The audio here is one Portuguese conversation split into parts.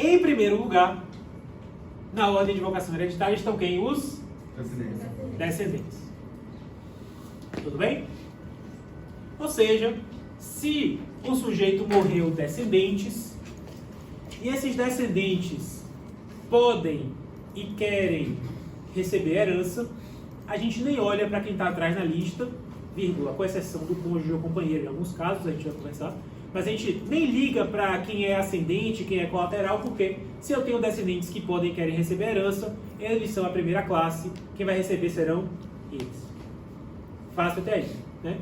Em primeiro lugar, na ordem de vocação hereditária estão quem? Os descendentes. Tudo bem? Ou seja, se um sujeito morreu descendentes, e esses descendentes podem e querem receber herança, a gente nem olha para quem está atrás na lista, vírgula, com exceção do cônjuge ou companheiro em alguns casos, a gente vai conversar, mas a gente nem liga para quem é ascendente, quem é colateral, porque se eu tenho descendentes que podem e querem receber herança, eles são a primeira classe, quem vai receber serão eles. Fácil até aí, né?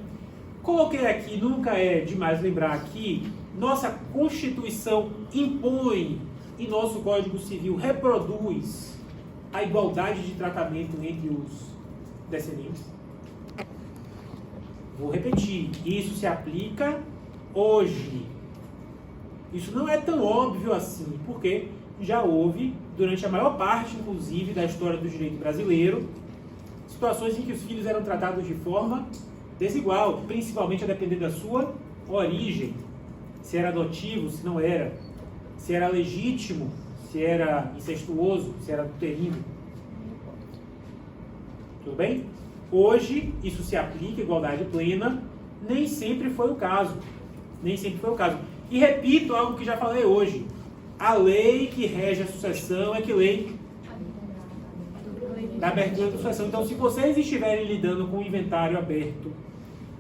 Coloquei aqui, nunca é demais lembrar que nossa Constituição impõe e nosso Código Civil reproduz a igualdade de tratamento entre os descendentes. Vou repetir, isso se aplica hoje. Isso não é tão óbvio assim, porque já houve, durante a maior parte, inclusive, da história do direito brasileiro, situações em que os filhos eram tratados de forma desigual, principalmente a depender da sua origem. Se era adotivo, se não era. Se era legítimo, se era incestuoso, se era uterino. Tudo bem? Hoje, isso se aplica, igualdade plena, nem sempre foi o caso. Nem sempre foi o caso. E repito algo que já falei hoje. A lei que rege a sucessão é que lei da abertura da sucessão. Então, se vocês estiverem lidando com o inventário aberto,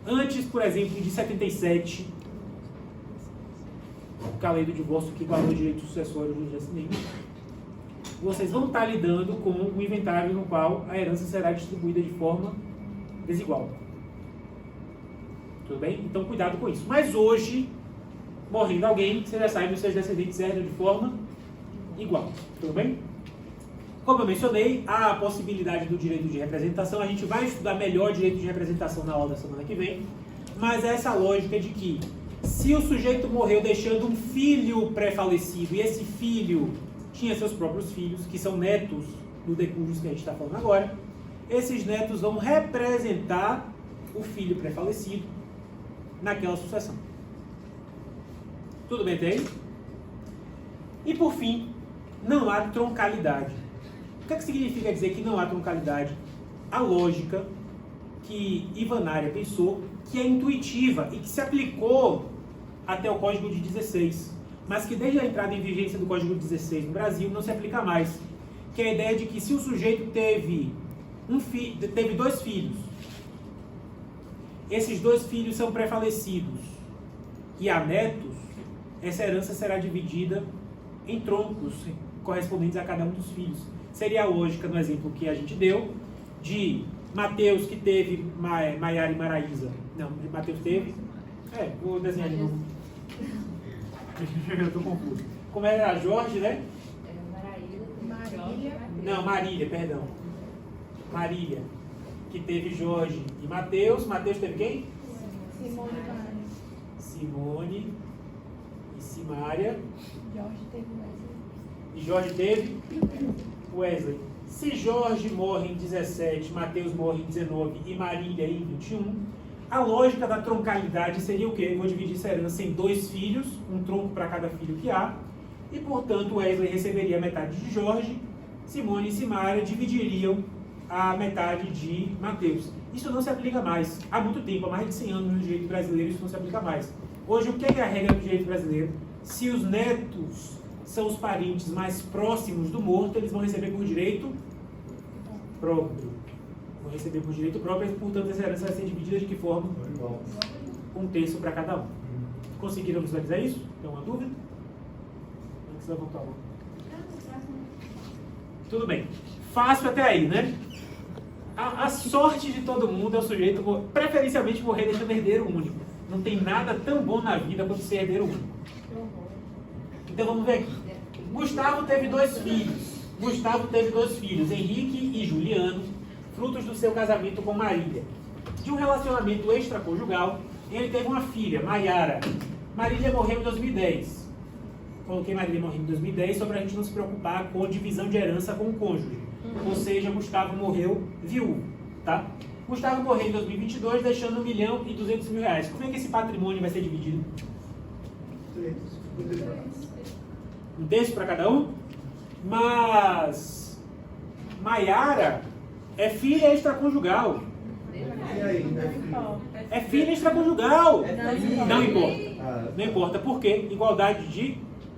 antes, por exemplo, de 77, com a lei do divórcio que igualou o direito sucessório dos descendentes, vocês vão estar lidando com um inventário no qual a herança será distribuída de forma desigual. Tudo bem? Então, cuidado com isso. Mas hoje, morrendo alguém, você já sabe que os seus descendentes herdam de forma igual. Tudo bem? Como eu mencionei, há a possibilidade do direito de representação. A gente vai estudar melhor o direito de representação na aula da semana que vem. Mas essa lógica de que, se o sujeito morreu deixando um filho pré-falecido, e esse filho tinha seus próprios filhos, que são netos do decujus que a gente está falando agora, esses netos vão representar o filho pré-falecido naquela sucessão. Tudo bem até aí? E por fim, não há troncalidade. O que é que significa dizer que não há troncalidade? A lógica que Ivanária pensou, que é intuitiva e que se aplicou até o Código de 16, mas que desde a entrada em vigência do Código de 16 no Brasil não se aplica mais, que é a ideia de que se o sujeito teve dois filhos, esses dois filhos são pré-falecidos e há netos, essa herança será dividida em troncos correspondentes a cada um dos filhos. Seria a lógica no exemplo que a gente deu de Mateus, que teve Maiara e Maraísa. Não, Mateus teve... vou desenhar de novo. Eu estou confuso. Como era Jorge, né? Marília, perdão. Marília, que teve Jorge e Mateus. Mateus teve quem? Simone e Simária. E Jorge teve Wesley. Se Jorge morre em 17, Mateus morre em 19 e Marília em 21, a lógica da troncalidade seria o quê? Eu vou dividir essa herança em dois filhos, um tronco para cada filho que há, e portanto Wesley receberia a metade de Jorge, Simone e Simária dividiriam a metade de Mateus. Isso não se aplica mais. Há muito tempo, há mais de 100 anos no direito brasileiro, isso não se aplica mais. Hoje, o que é a regra do direito brasileiro? Se os netos são os parentes mais próximos do morto, eles vão receber por direito próprio. Vão receber por direito próprio, e, portanto, essa herança vai ser dividida de que forma? Um terço para cada um. Conseguiram visualizar isso? Tem uma dúvida? Não precisa voltar a mão. Tudo bem. Fácil até aí, né? A sorte de todo mundo é o sujeito, preferencialmente, morrer deixando herdeiro único. Não tem nada tão bom na vida quanto ser herdeiro único. Então vamos ver aqui. Gustavo teve dois filhos, Henrique e Juliano, frutos do seu casamento com Marília. De um relacionamento extraconjugal, ele teve uma filha, Maiara. Marília morreu em 2010. Coloquei Marília morreu em 2010 só para a gente não se preocupar com a divisão de herança com o cônjuge. Ou seja, Gustavo morreu viúvo, tá? Gustavo morreu em 2022 deixando R$1.200.000. Como é que esse patrimônio vai ser dividido? Um terço para cada um. Mas Maiara é filha extraconjugal. É filha extraconjugal. Não importa. Não importa. Por quê? Igualdade de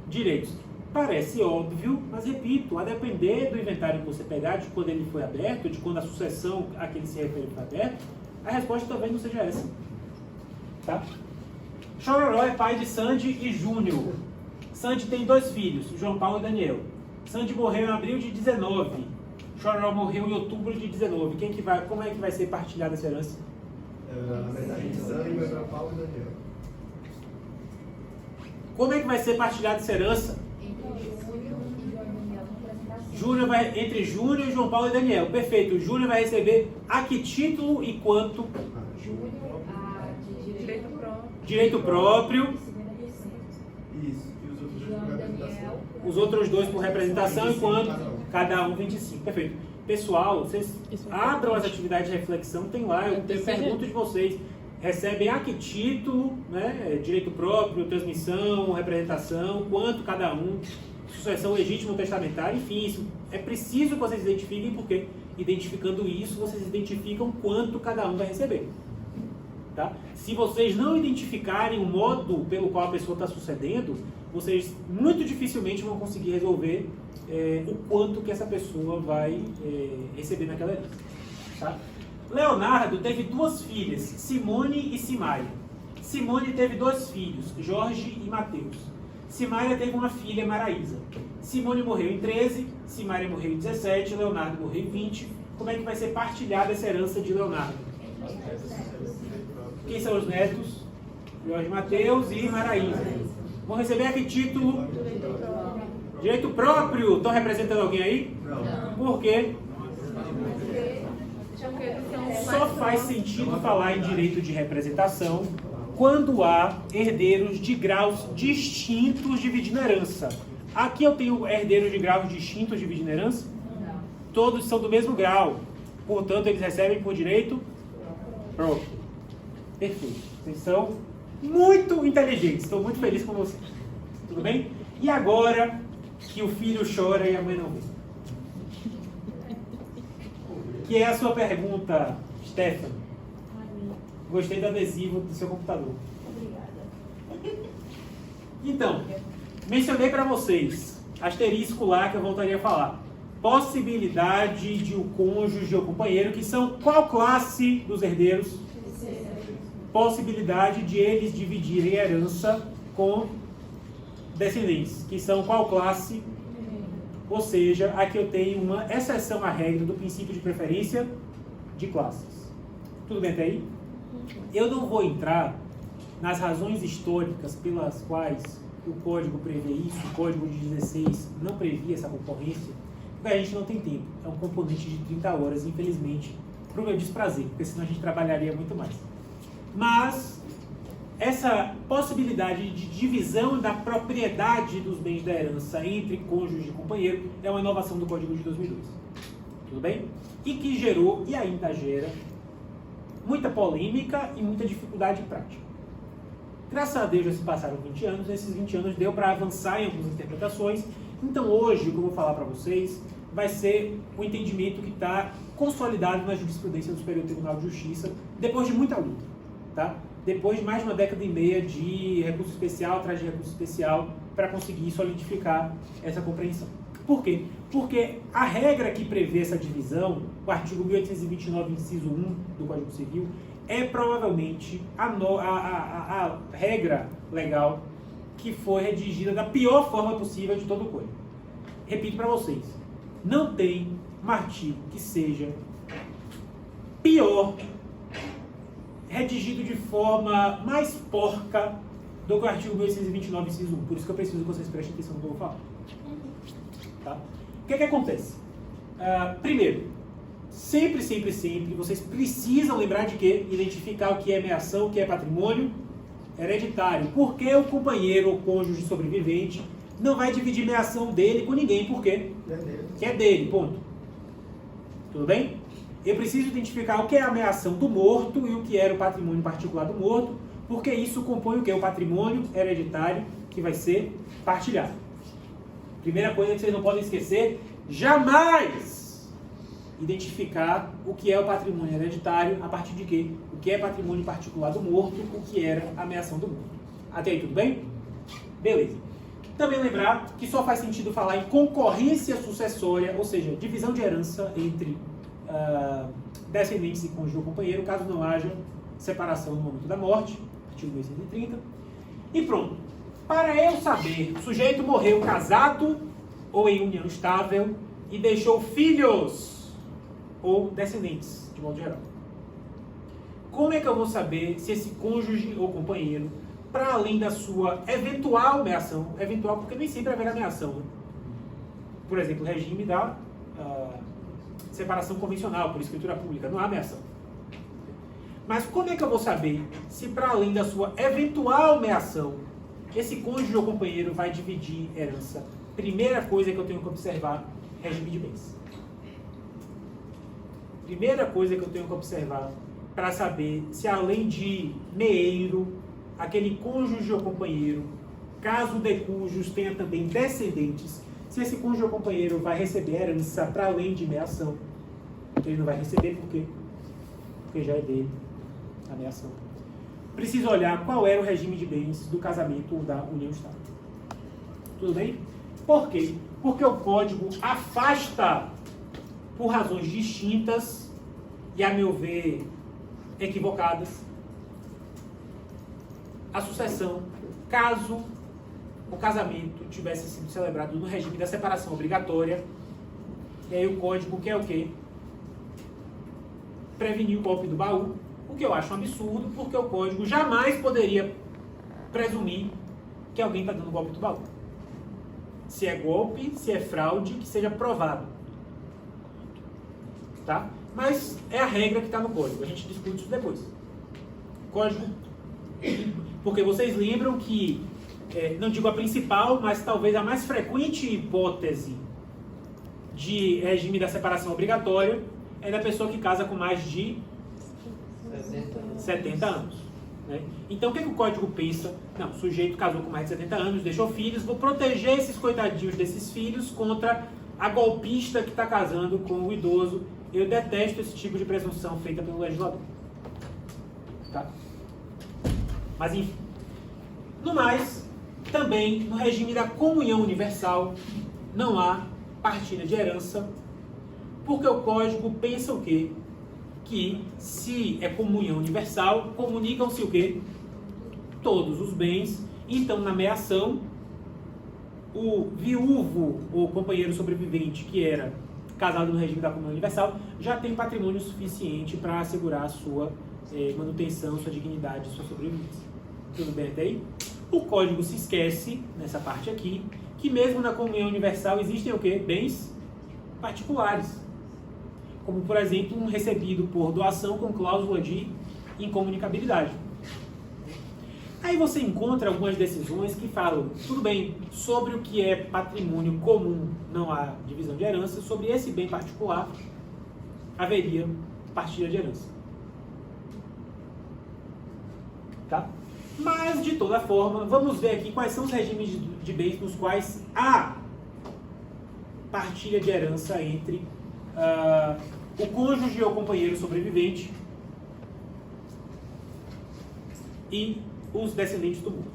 direitos. Parece óbvio, mas repito, a depender do inventário que você pegar, de quando ele foi aberto, de quando a sucessão a que ele se refere foi aberta, a resposta talvez não seja essa. Tá? Chororó é pai de Sandy e Júnior. Sandy tem 2 filhos, João Paulo e Daniel. Sandy morreu em abril de 19. Chororó morreu em outubro de 19. Como é que vai ser partilhada essa herança? A metade de Sandy, João Paulo e Daniel. Como é que vai ser partilhada essa herança? Entre Júnior e João Paulo e Daniel. Perfeito. Júnior vai receber a que título e quanto? Direito próprio. Isso. E os outros dois por representação e quanto? Cada um 25. Perfeito. Pessoal, vocês abram as atividades de reflexão, tem lá, eu pergunto de vocês. Recebem a que título, né? Direito próprio, transmissão, representação, quanto cada um, sucessão legítima ou testamentária, enfim, isso é preciso que vocês identifiquem, porque identificando isso, vocês identificam quanto cada um vai receber. Tá? Se vocês não identificarem o modo pelo qual a pessoa está sucedendo, vocês muito dificilmente vão conseguir resolver o quanto que essa pessoa vai receber naquela herança. Tá? Leonardo teve 2 filhas, Simone e Simária. Simone teve 2 filhos, Jorge e Mateus. Simária teve uma filha, Maraísa. Simone morreu em 13, Simária morreu em 17, Leonardo morreu em 20. Como é que vai ser partilhada essa herança de Leonardo? Quem são os netos? Jorge, Mateus e Maraísa. Vão receber a que título? Direito próprio. Estão representando alguém aí? Não. Por quê? Só faz sentido falar em direito de representação quando há herdeiros de graus distintos dividindo herança. Aqui eu tenho herdeiros de graus distintos dividindo herança? Todos são do mesmo grau. Portanto, eles recebem por direito próprio. Perfeito. Vocês são muito inteligentes. Estou muito feliz com vocês. Tudo bem? E agora que o filho chora e a mãe não vê? Que é a sua pergunta, Stephanie? Gostei do adesivo do seu computador. Obrigada. Então, mencionei para vocês, asterisco lá que eu voltaria a falar. Possibilidade de o cônjuge ou companheiro, que são qual classe dos herdeiros? Possibilidade de eles dividirem a herança com descendentes, que são qual classe? Ou seja, aqui eu tenho uma exceção à regra do princípio de preferência de classes. Tudo bem até aí? Eu não vou entrar nas razões históricas pelas quais o código prevê isso, o código de 16 não previa essa concorrência, porque a gente não tem tempo. É um componente de 30 horas, infelizmente, para o meu desprazer, porque senão a gente trabalharia muito mais. Mas essa possibilidade de divisão da propriedade dos bens da herança entre cônjuge e companheiro é uma inovação do Código de 2002. Tudo bem? E que gerou, e ainda gera, muita polêmica e muita dificuldade prática. Graças a Deus já se passaram 20 anos, nesses 20 anos deu para avançar em algumas interpretações. Então hoje, o que eu vou falar para vocês, vai ser o entendimento que está consolidado na jurisprudência do Superior Tribunal de Justiça, depois de muita luta. Tá? Depois de mais de uma década e meia de recurso especial atrás de recurso especial para conseguir solidificar essa compreensão. Por quê? Porque a regra que prevê essa divisão, o artigo 1829, inciso 1 do Código Civil, é provavelmente a regra legal que foi redigida da pior forma possível de todo o Código. Repito para vocês, não tem um artigo que seja pior, redigido de forma mais porca do que o artigo 1829, inciso 1. Por isso que eu preciso que vocês prestem atenção no que eu vou falar. Tá? O que é que acontece? Primeiro, sempre, vocês precisam lembrar de quê? Identificar o que é meação, o que é patrimônio hereditário. Por que o companheiro ou cônjuge sobrevivente não vai dividir meação dele com ninguém? Por quê? Que é dele, ponto. Tudo bem? Eu preciso identificar o que é a meação do morto e o que era o patrimônio particular do morto, porque isso compõe o que? O patrimônio hereditário que vai ser partilhado. Primeira coisa que vocês não podem esquecer, jamais identificar o que é o patrimônio hereditário, a partir de quê? O que é patrimônio particular do morto, o que era a ameação do morto. Até aí, tudo bem? Beleza. Também lembrar que só faz sentido falar em concorrência sucessória, ou seja, divisão de herança entre descendentes e cônjuge ou companheiro, caso não haja separação no momento da morte, artigo 1130. E pronto. Para eu saber, o sujeito morreu casado ou em união estável e deixou filhos ou descendentes, de modo geral. Como é que eu vou saber se esse cônjuge ou companheiro, para além da sua eventual ameação, eventual porque nem sempre haverá ameação, né? Por exemplo, o regime da separação convencional, por escritura pública, não há ameação. Mas como é que eu vou saber se, para além da sua eventual ameação, esse cônjuge ou companheiro vai dividir herança? Primeira coisa que eu tenho que observar, regime de bens. Primeira coisa que eu tenho que observar para saber se, além de meeiro, aquele cônjuge ou companheiro, caso de cujos tenha também descendentes, se esse cônjuge ou companheiro vai receber herança para além de meação. Ele não vai receber por quê? Porque já é dele a meação. Preciso olhar qual era o regime de bens do casamento ou da união estável. Tudo bem? Por quê? Porque o código afasta, por razões distintas e, a meu ver, equivocadas, a sucessão, caso o casamento tivesse sido celebrado no regime da separação obrigatória. E aí o código quer o quê? Prevenir o golpe do baú, o que eu acho um absurdo, porque o código jamais poderia presumir que alguém está dando golpe do baú. Se é golpe, se é fraude, que seja provado. Tá? Mas é a regra que está no código, a gente discute isso depois. Código, porque vocês lembram que, não digo a principal, mas talvez a mais frequente hipótese de regime da separação obrigatória é da pessoa que casa com mais de 70 anos. Né? Então o que o código pensa? Não, o sujeito casou com mais de 70 anos, deixou filhos, vou proteger esses coitadinhos desses filhos contra a golpista que está casando com o idoso. Eu detesto esse tipo de presunção feita pelo legislador. Tá? Mas enfim. No mais, também no regime da comunhão universal não há partilha de herança, porque o código pensa o quê? Que se é comunhão universal, comunicam-se o quê? Todos os bens. Então, na meação, o viúvo ou companheiro sobrevivente que era casado no regime da comunhão universal já tem patrimônio suficiente para assegurar a sua manutenção, sua dignidade, sua sobrevivência. Tudo bem até aí? O código se esquece, nessa parte aqui, que mesmo na comunhão universal existem o quê? Bens particulares. Como, por exemplo, um recebido por doação com cláusula de incomunicabilidade. Aí você encontra algumas decisões que falam, tudo bem, sobre o que é patrimônio comum não há divisão de herança, sobre esse bem particular haveria partilha de herança. Tá? Mas, de toda forma, vamos ver aqui quais são os regimes de bens nos quais há partilha de herança entre o cônjuge ou companheiro sobrevivente e os descendentes do morto.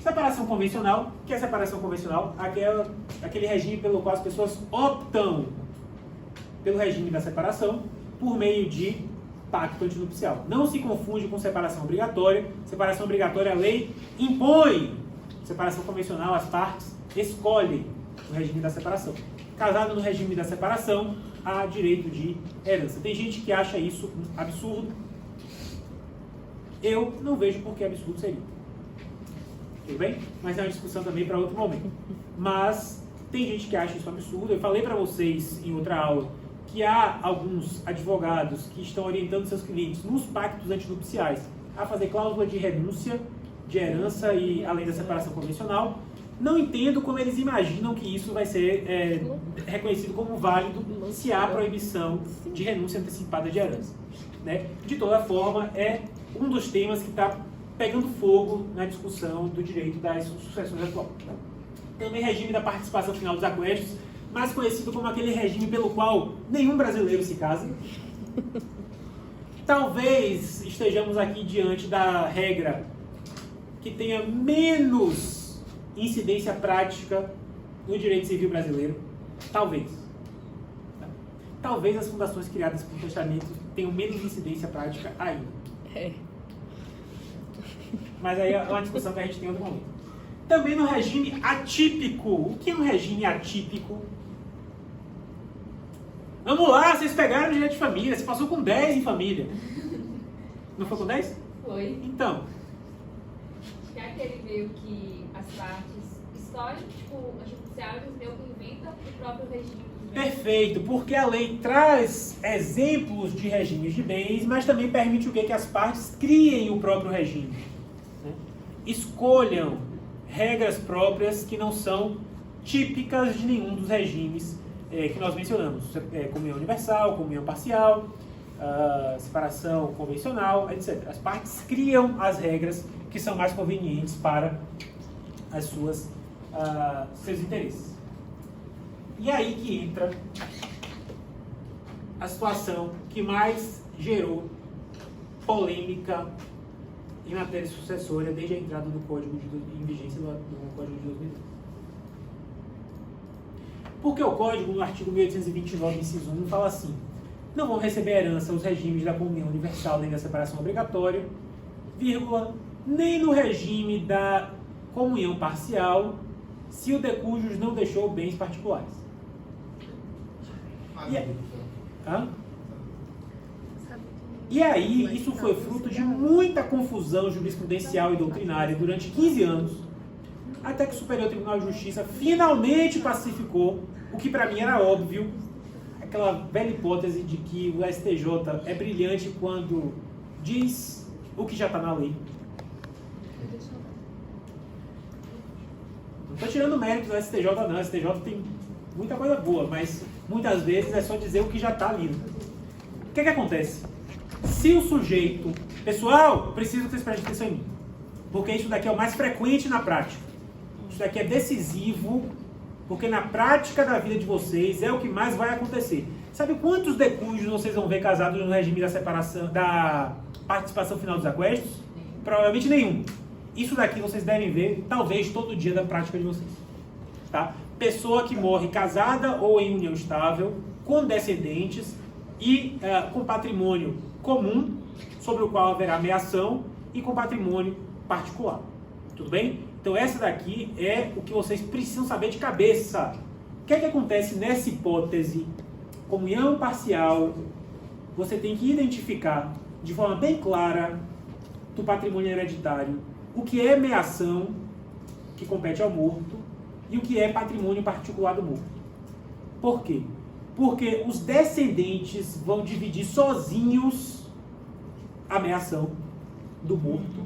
Separação convencional. O que é separação convencional? Aquele regime pelo qual as pessoas optam pelo regime da separação por meio de pacto antinupcial. Não se confunde com separação obrigatória. Separação obrigatória, a lei impõe. Separação convencional, as partes escolhem o regime da separação. Casado no regime da separação, há direito de herança. Tem gente que acha isso um absurdo. Eu não vejo por que absurdo seria. Tudo bem? Mas é uma discussão também para outro momento. Mas tem gente que acha isso um absurdo. Eu falei para vocês em outra aula que há alguns advogados que estão orientando seus clientes nos pactos antinupciais a fazer cláusula de renúncia de herança e além da separação convencional. Não entendo como eles imaginam que isso vai ser reconhecido como válido se há proibição de renúncia antecipada de herança. Né? De toda forma, é um dos temas que está pegando fogo na discussão do direito das sucessões atual. também regime da participação final dos aquestos, mais conhecido como aquele regime pelo qual nenhum brasileiro se casa. Talvez estejamos aqui diante da regra que tenha menos incidência prática no direito civil brasileiro. Talvez. Talvez as fundações criadas por testamento tenham menos incidência prática ainda. Mas aí é uma discussão que a gente tem em outro momento. Também no regime atípico. O que é um regime atípico? Vamos lá, vocês pegaram o direito de família, você passou com 10 em família. Não foi com 10? Foi. Então. É aquele meio que as partes históricas, tipo, as judiciárias meio que inventa o próprio regime. Perfeito, porque a lei traz exemplos de regimes de bens, mas também permite o quê? Que as partes criem o próprio regime. Né? Escolham regras próprias que não são típicas de nenhum dos regimes que nós mencionamos. Comunhão universal, comunhão parcial, separação convencional, etc. As partes criam as regras que são mais convenientes para as seus interesses. E aí que entra a situação que mais gerou polêmica em matéria sucessória desde a entrada do Código em vigência do Código de 2002. Porque o Código, no artigo 1829, inciso 1, fala assim: não vão receber herança os regimes da comunhão universal nem da separação obrigatória, vírgula, nem no regime da comunhão parcial, se o decujus não deixou bens particulares. E aí, isso foi fruto de muita confusão jurisprudencial e doutrinária durante 15 anos, até que o Superior Tribunal de Justiça finalmente pacificou o que para mim era óbvio, aquela velha hipótese de que o STJ é brilhante quando diz o que já está na lei. Não estou tirando mérito do STJ não, o STJ tem muita coisa boa, mas muitas vezes é só dizer o que já está ali. O que acontece? Se o sujeito... Pessoal, preciso que vocês prestem atenção em mim, porque isso daqui é o mais frequente na prática. Isso daqui é decisivo, porque na prática da vida de vocês é o que mais vai acontecer. Sabe quantos decujos vocês vão ver casados no regime da separação, da participação final dos aquestos? Provavelmente nenhum. Isso daqui vocês devem ver, talvez, todo dia da prática de vocês. Tá? Pessoa que morre casada ou em união estável, com descendentes e com patrimônio comum, sobre o qual haverá meação, e com patrimônio particular. Tudo bem? Então essa daqui é o que vocês precisam saber de cabeça. O que é que acontece nessa hipótese? Comunhão parcial, você tem que identificar de forma bem clara do patrimônio hereditário o que é meação, que compete ao morto, e o que é patrimônio particular do morto. Por quê? Porque os descendentes vão dividir sozinhos a meação do morto.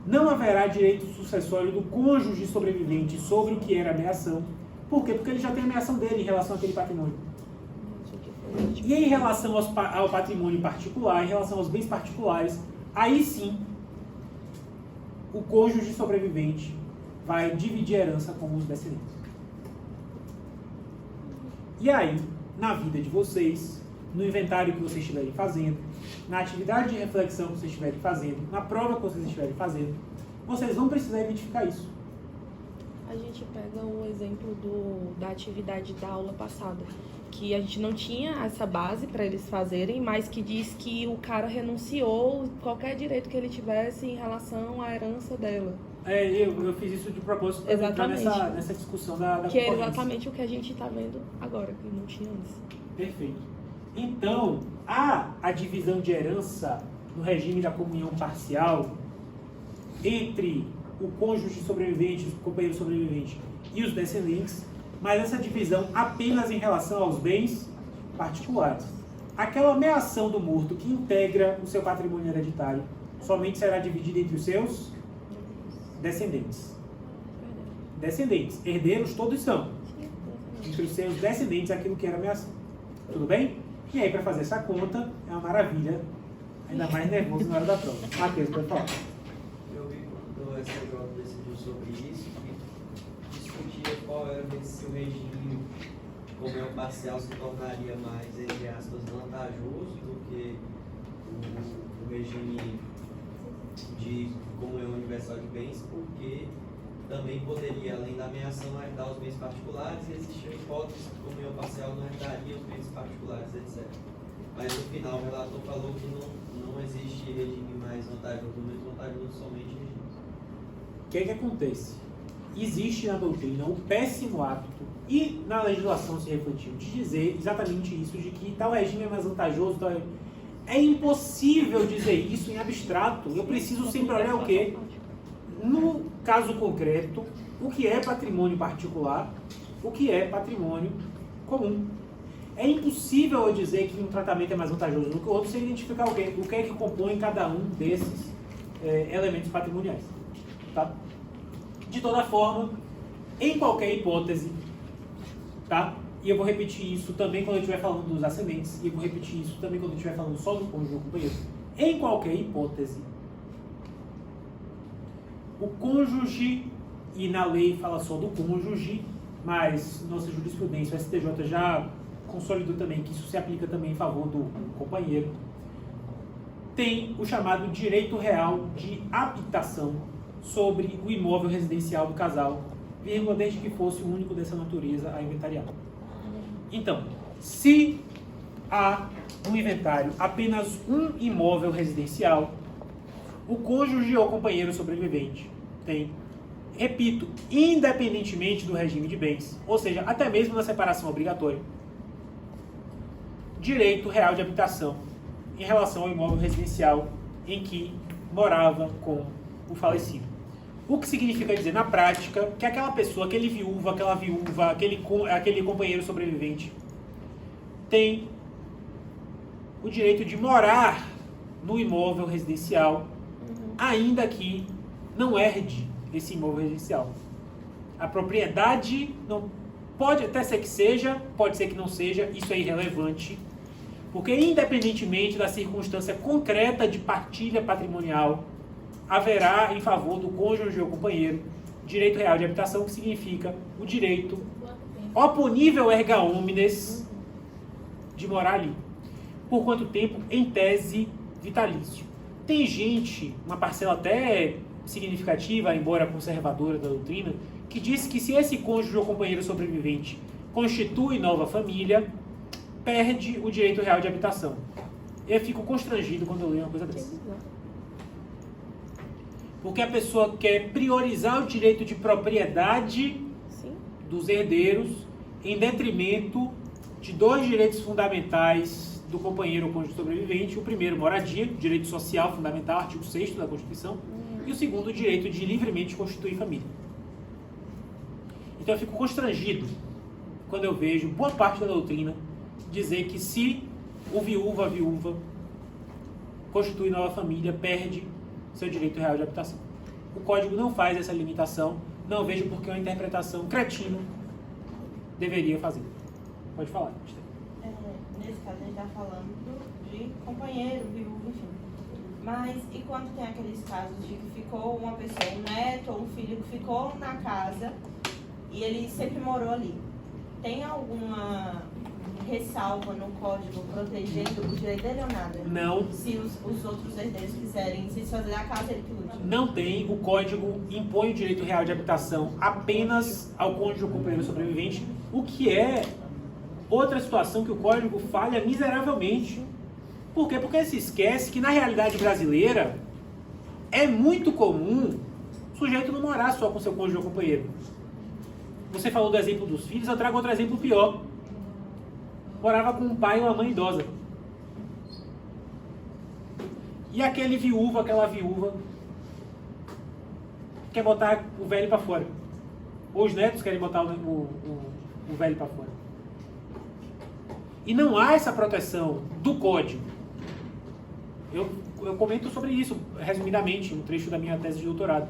Não haverá direito sucessório do cônjuge sobrevivente sobre o que era a meação. Por quê? Porque ele já tem a meação dele em relação àquele patrimônio. E em relação ao patrimônio particular, em relação aos bens particulares, aí sim, o cônjuge sobrevivente vai dividir a herança com os descendentes. E aí, na vida de vocês, no inventário que vocês estiverem fazendo, na atividade de reflexão que vocês estiverem fazendo, na prova que vocês estiverem fazendo, vocês vão precisar identificar isso. A gente pega o exemplo da atividade da aula passada, que a gente não tinha essa base para eles fazerem, mas que diz que o cara renunciou qualquer direito que ele tivesse em relação à herança dela. Eu fiz isso de propósito para entrar nessa discussão da que é exatamente o que a gente está vendo agora, que não tinha antes. Perfeito. Então, a divisão de herança no regime da comunhão parcial entre o cônjuge sobrevivente, o companheiro sobrevivente e os descendentes, mas essa divisão apenas em relação aos bens particulares. Aquela meação do morto que integra o seu patrimônio hereditário somente será dividida entre os seus descendentes. Descendentes. Herdeiros todos são. Entre os seus descendentes, aquilo que era meação. Tudo bem? E aí, para fazer essa conta, é uma maravilha. Ainda mais nervoso na hora da prova. Matheus, pode falar. Eu vi quando o STJ decidiu sobre isso, principal era ver se o regime comunhão parcial se tornaria mais, entre aspas, vantajoso do que o regime de comunhão universal de bens, porque também poderia, além da ameação, herdar os bens particulares e existiam hipóteses que comunhão parcial não herdaria os bens particulares, etc. Mas no final o relator falou que não existe regime mais vantajoso, menos vantajoso, somente regimes. O que é que acontece? Existe na doutrina o péssimo hábito, e na legislação se refletiu, de dizer exatamente isso, de que tal regime é mais vantajoso, tal... É impossível dizer isso em abstrato. Eu preciso sempre olhar o quê? No caso concreto, o que é patrimônio particular, o que é patrimônio comum. É impossível eu dizer que um tratamento é mais vantajoso do que o outro sem identificar o quê? O que é que compõe cada um desses elementos patrimoniais. Tá? De toda forma, em qualquer hipótese, tá? E eu vou repetir isso também quando eu estiver falando dos ascendentes, e eu vou repetir isso também quando eu estiver falando só do cônjuge ou companheiro. Em qualquer hipótese, o cônjuge, e na lei fala só do cônjuge, mas nossa jurisprudência, o STJ já consolidou também que isso se aplica também em favor do companheiro, tem o chamado direito real de habitação sobre o imóvel residencial do casal, vírgula, desde que fosse o único dessa natureza a inventariar. Então, se há no inventário apenas um imóvel residencial, o cônjuge ou companheiro sobrevivente tem, repito, independentemente do regime de bens, ou seja, até mesmo na separação obrigatória, direito real de habitação em relação ao imóvel residencial em que morava com o falecido. O que significa dizer, na prática, que aquela pessoa, aquele viúva, aquele companheiro sobrevivente tem o direito de morar no imóvel residencial, ainda que não herde esse imóvel residencial. A propriedade não pode até ser que seja, pode ser que não seja, isso é irrelevante, porque independentemente da circunstância concreta de partilha patrimonial, haverá em favor do cônjuge ou companheiro direito real de habitação, que significa o direito oponível erga omnes de morar ali. Por quanto tempo? Em tese, vitalício. Tem gente, uma parcela até significativa, embora conservadora da doutrina, que diz que se esse cônjuge ou companheiro sobrevivente constitui nova família, perde o direito real de habitação. Eu fico constrangido quando eu leio uma coisa dessa. Porque a pessoa quer priorizar o direito de propriedade dos herdeiros em detrimento de dois direitos fundamentais do companheiro ou cônjuge sobrevivente. O primeiro, moradia, direito social fundamental, artigo 6º da Constituição. E o segundo, o direito de livremente constituir família. Então eu fico constrangido quando eu vejo boa parte da doutrina dizer que se o viúva, a viúva, constitui nova família, perde seu direito real de habitação. O Código não faz essa limitação, não vejo por que uma interpretação cretina deveria fazer. Pode falar. Nesse caso a gente está falando de companheiro, viúvo, enfim. Mas e quando tem aqueles casos de que ficou uma pessoa, um neto ou um filho que ficou na casa e ele sempre morou ali? Tem alguma ressalva no código protegendo o direito dele ou nada? Não. Se os outros herdeiros quiserem se desfazer da casa, ele que lute? Não tem. O Código impõe o direito real de habitação apenas ao cônjuge ou companheiro sobrevivente, o que é outra situação que o Código falha miseravelmente. Por quê? Porque se esquece que na realidade brasileira é muito comum o sujeito não morar só com seu cônjuge ou companheiro. Você falou do exemplo dos filhos, eu trago outro exemplo pior. Morava com um pai e uma mãe idosa. E aquele viúvo, aquela viúva, quer botar o velho para fora. Ou os netos querem botar o velho para fora. E não há essa proteção do Código. Eu comento sobre isso, resumidamente, no trecho da minha tese de doutorado.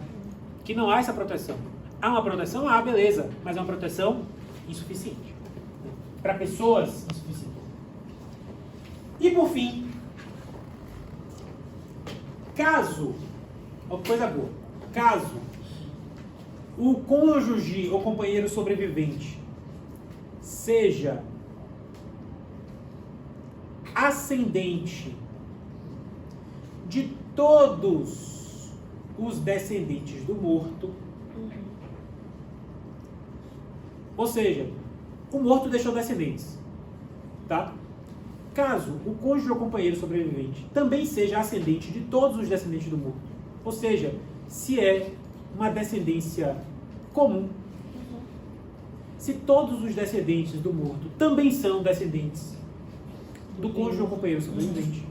Que não há essa proteção. Há uma proteção? Ah, beleza. Mas é uma proteção insuficiente. Para pessoas insuficientes. E por fim, caso, ó, coisa boa, caso o cônjuge ou companheiro sobrevivente seja ascendente de todos os descendentes do morto, ou seja, o morto deixou descendentes, tá? Caso o cônjuge ou companheiro sobrevivente também seja ascendente de todos os descendentes do morto, ou seja, se é uma descendência comum, se todos os descendentes do morto também são descendentes do cônjuge ou companheiro sobrevivente.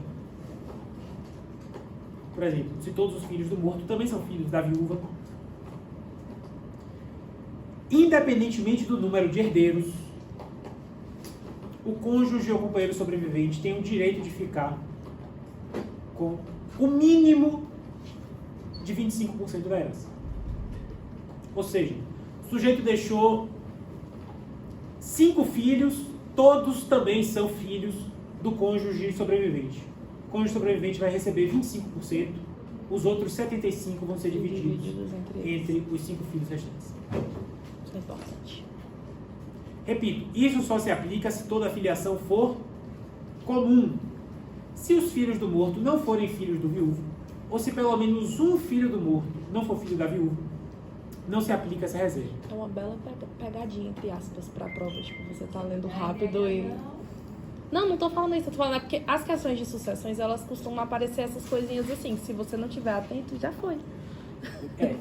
Por exemplo, se todos os filhos do morto também são filhos da viúva, independentemente do número de herdeiros, o cônjuge ou companheiro sobrevivente tem o direito de ficar com o mínimo de 25% da herança. Ou seja, o sujeito deixou 5 filhos, todos também são filhos do cônjuge sobrevivente. O cônjuge sobrevivente vai receber 25%, os outros 75% vão ser divididos entre os 5 filhos restantes. Isso é importante. Repito, isso só se aplica se toda a filiação for comum. Se os filhos do morto não forem filhos do viúvo, ou se pelo menos um filho do morto não for filho da viúva, não se aplica essa reserva. É uma bela pegadinha, entre aspas, pra prova. Tipo, você tá lendo rápido e... Não tô falando isso. Eu tô falando porque as questões de sucessões, elas costumam aparecer essas coisinhas assim. Se você não tiver atento, já foi. É.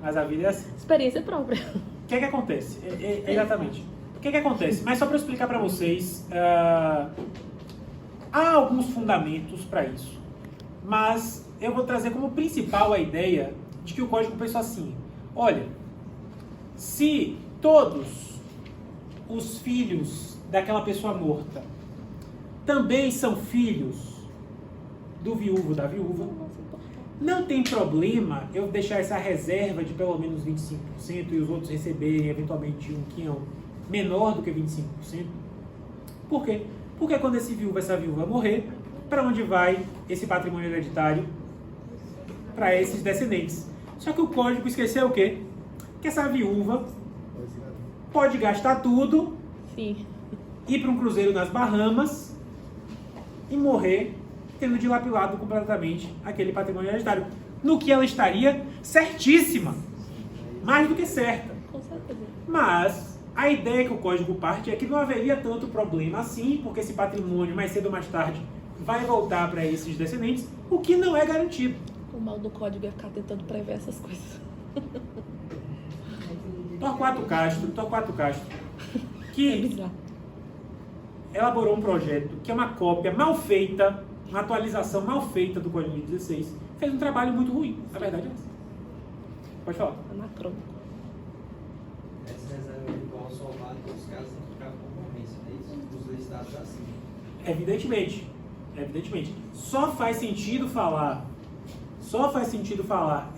Mas a vida é assim. Experiência própria. O que é que acontece? Exatamente. O que é que acontece? Mas só para eu explicar para vocês, há alguns fundamentos para isso. Mas eu vou trazer como principal a ideia de que o código pensou assim: olha, se todos os filhos daquela pessoa morta também são filhos do viúvo, da viúva, não tem problema eu deixar essa reserva de pelo menos 25% e os outros receberem eventualmente um quinhão menor do que 25%. Por quê? Porque quando essa viúva morrer, para onde vai esse patrimônio hereditário? Para esses descendentes. Só que o código esqueceu o quê? Que essa viúva pode gastar tudo, Sim. ir para um cruzeiro nas Bahamas e morrer tendo dilapidado completamente aquele patrimônio hereditário. No que ela estaria certíssima. Mais do que certa. Com certeza. Mas a ideia que o código parte é que não haveria tanto problema assim, porque esse patrimônio, mais cedo ou mais tarde, vai voltar para esses descendentes, o que não é garantido. O mal do código é ficar tentando prever essas coisas. Torquato Castro, É que bizarro. elaborou um projeto que é uma cópia mal feita, uma atualização mal feita do Código de 16, fez um trabalho muito ruim. A verdade é essa. Pode falar. Anacrônico. Essa reserva igual só vale para os casos em que ficar concorrência, é isso? Os listados assim. Evidentemente. Só faz sentido falar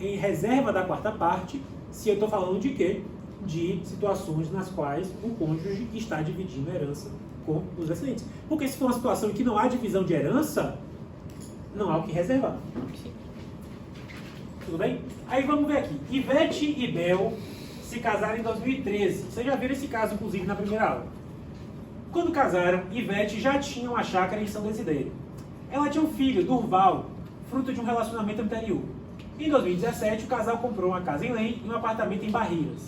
em reserva da quarta parte se eu estou falando de quê? De situações nas quais o cônjuge está dividindo a herança com os descendentes. Porque se for uma situação em que não há divisão de herança, não há o que reservar. Tudo bem? Aí vamos ver aqui. Ivete e Bel se casaram em 2013. Vocês já viram esse caso, inclusive, na primeira aula. Quando casaram, Ivete já tinha uma chácara em São Desidério. Ela tinha um filho, Durval, fruto de um relacionamento anterior. Em 2017, o casal comprou uma casa em Lem e um apartamento em Barreiras.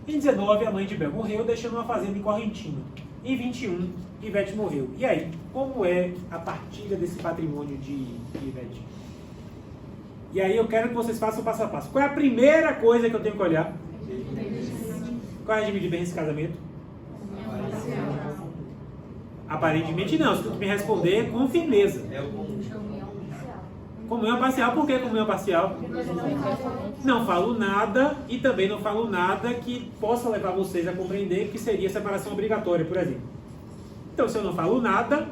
Em 2019, a mãe de Bel morreu, deixando uma fazenda em Correntina. Em 2021, Ivete morreu. E aí, como é a partilha desse patrimônio de Ivete? E aí eu quero que vocês façam o passo a passo. Qual é a primeira coisa que eu tenho que olhar? Qual é a regime de bens nesse casamento? Aparentemente não. Se tu me responder com firmeza. É o comum. Comunhão parcial, por que comunhão parcial? Não falo nada e também não falo nada que possa levar vocês a compreender que seria separação obrigatória, por exemplo. Então, se eu não falo nada,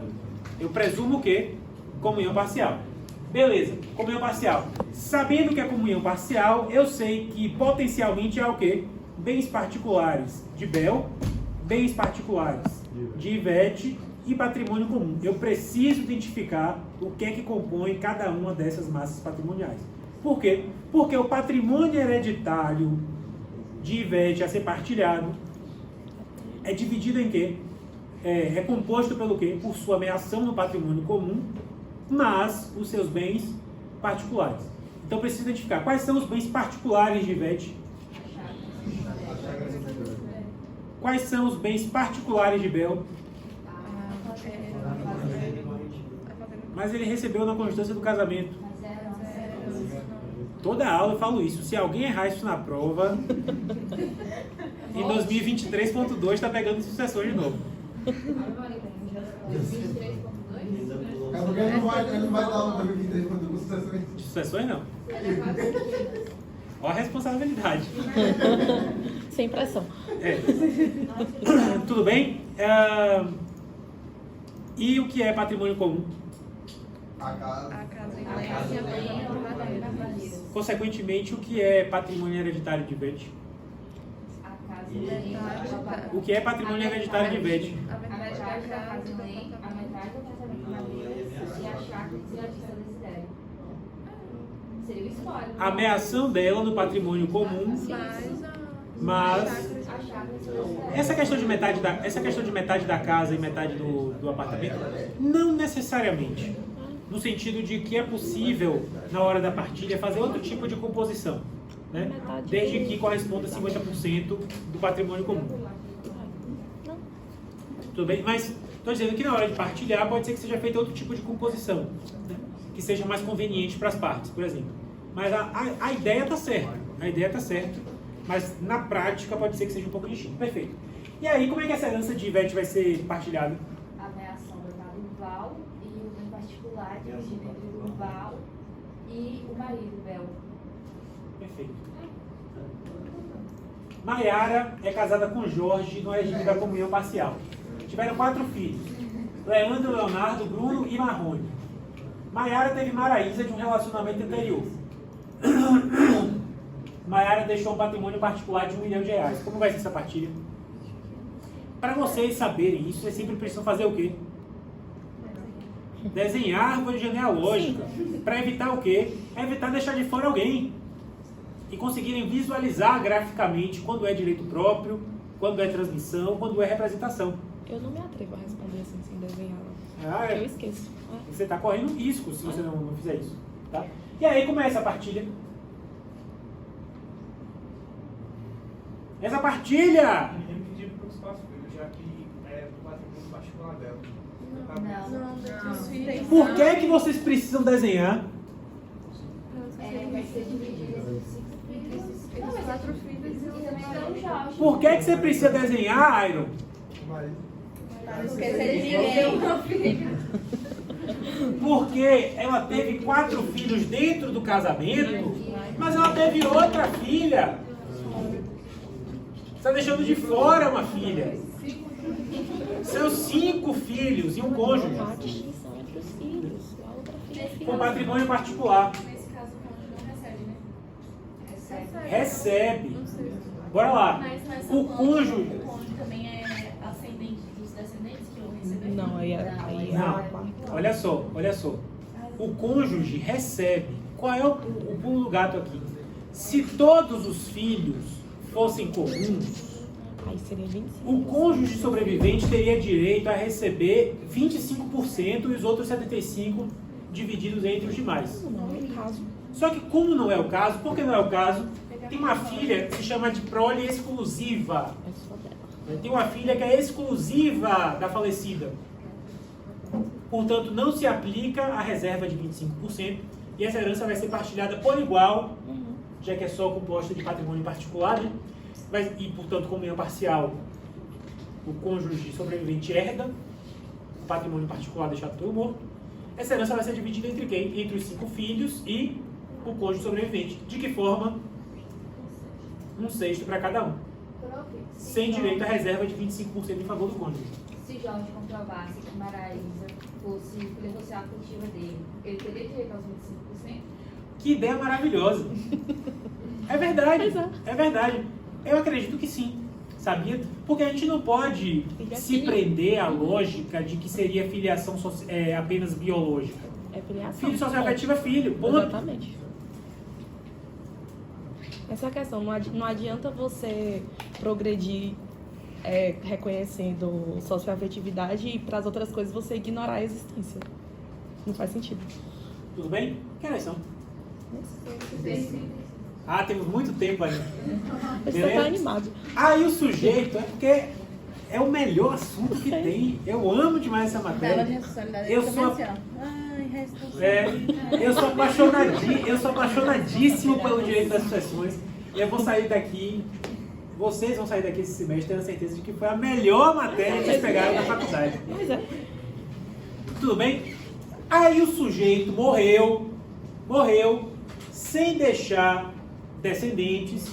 eu presumo o quê? Comunhão parcial. Beleza, comunhão parcial. Sabendo que é comunhão parcial, eu sei que potencialmente é o quê? Bens particulares de Bel, bens particulares de Ivete e patrimônio comum. Eu preciso identificar o que é que compõe cada uma dessas massas patrimoniais. Por quê? Porque o patrimônio hereditário de Ivete a ser partilhado é dividido em quê? É composto pelo quê? Por sua meação no patrimônio comum, mas os seus bens particulares. Então precisa identificar quais são os bens particulares de Ivete, quais são os bens particulares de Bel, mas ele recebeu na constância do casamento. Toda aula eu falo isso. Se alguém errar isso na prova, em 2023.2 está pegando sucessor de novo. 23.2? É porque ele não vai dar aula para 23 quando com sucessões. Sucessões não. Olha a responsabilidade. Sem pressão. Tudo bem? E o que é patrimônio comum? A casa. Consequentemente, o que é patrimônio hereditário de Ivete? O que é patrimônio hereditário de Ivete? A metade da casa mãe, a metade do casamento matriz e a chácara e a distância desidério. Seria o histórico. A meação dela no patrimônio comum, mas A chácara e a essa questão de metade da casa e metade do apartamento, não necessariamente. No sentido de que é possível, na hora da partilha, fazer outro tipo de composição, né? Desde que corresponda a 50% do patrimônio comum. Tudo bem? Mas estou dizendo que na hora de partilhar pode ser que seja feito outro tipo de composição, né? Que seja mais conveniente para as partes, por exemplo. Mas a ideia está certa. A ideia está certa, mas na prática pode ser que seja um pouco distinto. Perfeito. E aí, como é que essa herança de Ivete vai ser partilhada? A meação do Val e o bem particular dividido entre o Val e o marido, Bel. Perfeito. Maiara é casada com Jorge no regime da comunhão parcial. Tiveram 4 filhos: Leandro, Leonardo, Bruno e Marrone. Maiara teve Maraísa de um relacionamento anterior. Maiara deixou um patrimônio particular de R$1 milhão. Como vai ser essa partilha? Para vocês saberem isso, vocês sempre precisam fazer o quê? Desenhar a árvore genealógica. Para evitar o quê? Evitar deixar de fora alguém. E conseguirem visualizar graficamente quando é direito próprio, quando é transmissão, quando é representação. Eu não me atrevo a responder assim sem desenhar. É. Eu esqueço. Você está correndo risco se você não fizer isso. Tá? E aí, como é essa partilha? Essa partilha! Ninguém pediu para os 4 filhos, já que é do patrimônio particular dela. Não. Por que vocês precisam desenhar? Vai ser dividido entre os 4 filhos e também tem o Jorge. Por que você precisa desenhar, Iron? Porque se ele tem uma filha. Porque ela teve 4 filhos dentro do casamento, mas ela teve outra filha. Você está deixando de fora uma filha. São 5 filhos e um cônjuge. Há distinção entre os filhos. A outra filha é filha. Com patrimônio particular. Nesse caso, o cônjuge não recebe, né? Recebe. Bora lá. O cônjuge. Também é ascendente dos descendentes que vão receber? Não, aí é Não. Olha só. O cônjuge recebe. Qual é o pulo do gato aqui? Se todos os filhos fossem comuns, aí seria 25. o cônjuge sobrevivente teria direito a receber 25% e os outros 75% divididos entre os demais. Não é o caso. Só que como não é o caso, por que não é o caso? Tem uma filha que se chama de prole exclusiva. É só dela. Tem uma filha que é exclusiva da falecida. Portanto, não se aplica a reserva de 25% e essa herança vai ser partilhada por igual, já que é só composta de patrimônio particular, né? E, portanto, comunhão parcial, o cônjuge sobrevivente herda, o patrimônio particular deixado pelo morto. Essa herança vai ser dividida entre quem? Entre os 5 filhos e o cônjuge sobrevivente. De que forma? 1/6 para cada um. Sem direito à reserva de 25% em favor do cônjuge. Se Jorge comprovasse que Maraísa fosse filha social afetiva dele, ele teria direito aos 25%? Que ideia maravilhosa! É verdade, é verdade. Eu acredito que sim, sabia? Porque a gente não pode se prender à lógica de que seria filiação apenas biológica. É filiação. Filho social afetivo é filho, ponto. Exatamente. Essa questão, não adianta você progredir reconhecendo socioafetividade e para as outras coisas você ignorar a existência. Não faz sentido. Tudo bem? Que horas são? Esse- Ah, temos muito tempo ainda. Você tá animado. Ah, e o sujeito é porque é o melhor assunto que tem. Eu amo demais essa Tela de matéria. responsabilidade. Eu Fica sou- bem assim, ó. Ai, responsabilidade. Eu sou apaixonadíssimo pelo direito das sucessões. E eu vou sair daqui, vocês vão sair daqui esse semestre tendo a certeza de que foi a melhor matéria que eles pegaram na faculdade. Mas é. Tudo bem? Aí o sujeito morreu sem deixar descendentes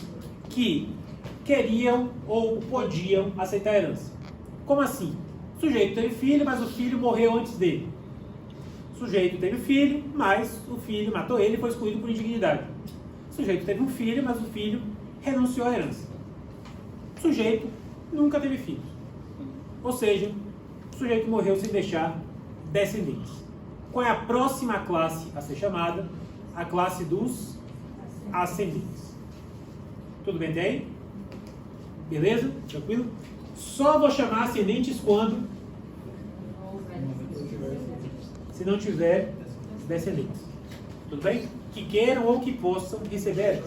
que queriam ou podiam aceitar a herança. Como assim? O sujeito teve filho, mas o filho morreu antes dele. O sujeito teve filho, mas o filho matou ele e foi excluído por indignidade. O sujeito teve um filho, mas o filho renunciou à herança. O sujeito nunca teve filhos. Ou seja, o sujeito morreu sem deixar descendentes. Qual é a próxima classe a ser chamada? A classe dos ascendentes. Tudo bem até aí? Beleza? Tranquilo? Só vou chamar ascendentes quando? Se não tiver descendentes. Tudo bem? Que queiram ou que possam receber.